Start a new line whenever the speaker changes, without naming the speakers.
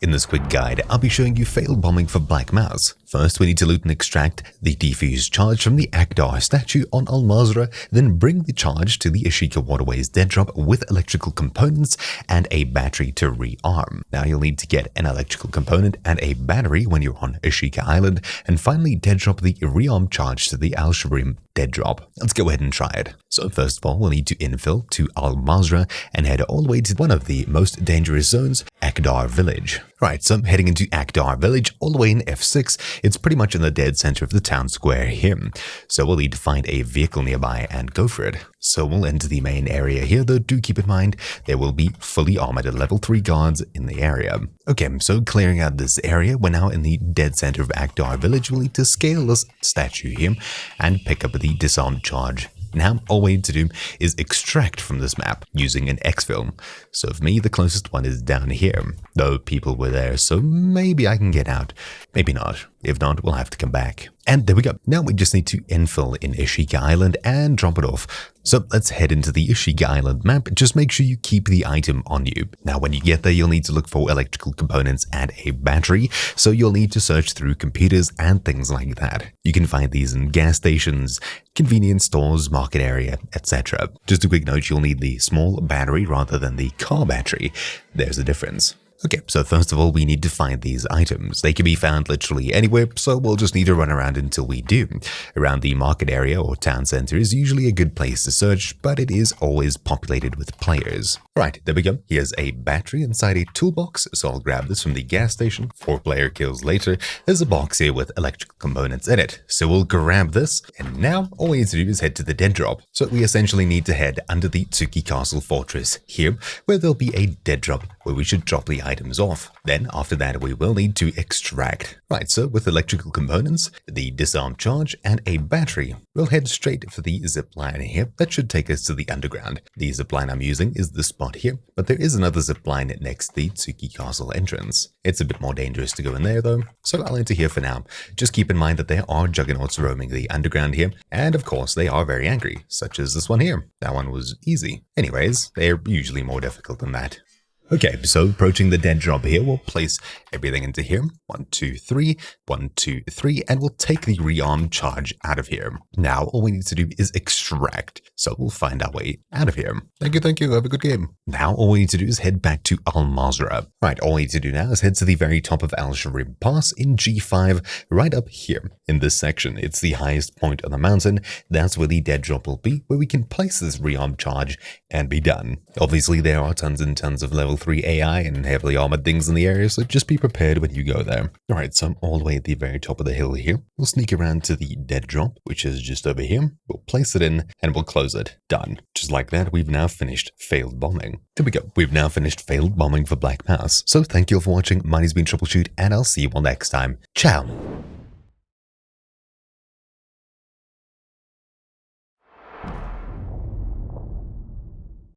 In this quick guide, I'll be showing you failed bombing for Black Mous. First, we need to loot and extract the defused charge from the Ahkdar statue on Al-Mazrah, then bring the charge to the Ashika Waterways dead drop with electrical components and a battery to rearm. Now you'll need to get an electrical component and a battery when you're on Ashika Island, and finally dead drop the rearmed charge to the Al-Sharim dead drop. Let's go ahead and try it. So first of all, we'll need to infill to Al-Mazrah and head all the way to one of the most dangerous zones, Ahkdar village. Right, so I'm heading into Ahkdar village all the way in F6. It's pretty much in the dead center of the town square here. So we'll need to find a vehicle nearby and go for it. So we'll enter the main area here, though do keep in mind there will be fully armored level 3 guards in the area. Okay, so clearing out this area, we're now in the dead center of Ahkdar village. We'll need to scale this statue here and pick up the disarmed charge. Now, all we need to do is extract from this map using an exfil. So for me, the closest one is down here, though people were there, so maybe I can get out. Maybe not. If not, we'll have to come back. And there we go. Now we just need to infill in Ashika Island and drop it off. So let's head into the Ashika Island map. Just make sure you keep the item on you. Now when you get there, you'll need to look for electrical components and a battery. So you'll need to search through computers and things like that. You can find these in gas stations, convenience stores, market area, etc. Just a quick note, you'll need the small battery rather than the car battery. There's a difference. Okay, so first of all, we need to find these items. They can be found literally anywhere, so we'll just need to run around until we do. Around the market area or town center is usually a good place to search, but it is always populated with players. Right, there we go. Here's a battery inside a toolbox, so I'll grab this from the gas station. 4 player kills later, there's a box here with electrical components in it. So we'll grab this, and now all we need to do is head to the dead drop. So we essentially need to head under the Tsuki Castle Fortress here, where there'll be a dead drop, where we should drop the items off. Then after that we will need to extract. Right, so with electrical components, the disarmed charge and a battery, we'll head straight for the zip line here. That should take us to the underground. The zip line I'm using is the spot here, but there is another zip line next to the Tsuki Castle entrance. It's a bit more dangerous to go in there though, so I'll enter here for now. Just keep in mind that there are juggernauts roaming the underground here, and of course they are very angry, such as this one here. That one was easy. Anyways, they're usually more difficult than that. Okay, so approaching the dead drop here, we'll place everything into here. 1, 2, 3, 1, 2, 3, and we'll take the rearmed charge out of here. Now, all we need to do is extract. So we'll find our way out of here. Thank you, have a good game. Now, all we need to do is head back to Al-Mazrah. Right, all we need to do now is head to the very top of Sharim Pass in G5, right up here. In this section, it's the highest point on the mountain. That's where the dead drop will be, where we can place this rearmed charge and be done. Obviously, there are tons and tons of level 3 AI and heavily armored things in the area, so just be prepared when you go there. Alright, so I'm all the way at the very top of the hill here. We'll sneak around to the dead drop, which is just over here. We'll place it in and we'll close it. Done. Just like that, we've now finished failed bombing. There we go. We've now finished failed bombing for Black Mous. So thank you all for watching. My name's been Troubleshoot, and I'll see you all next time. Ciao!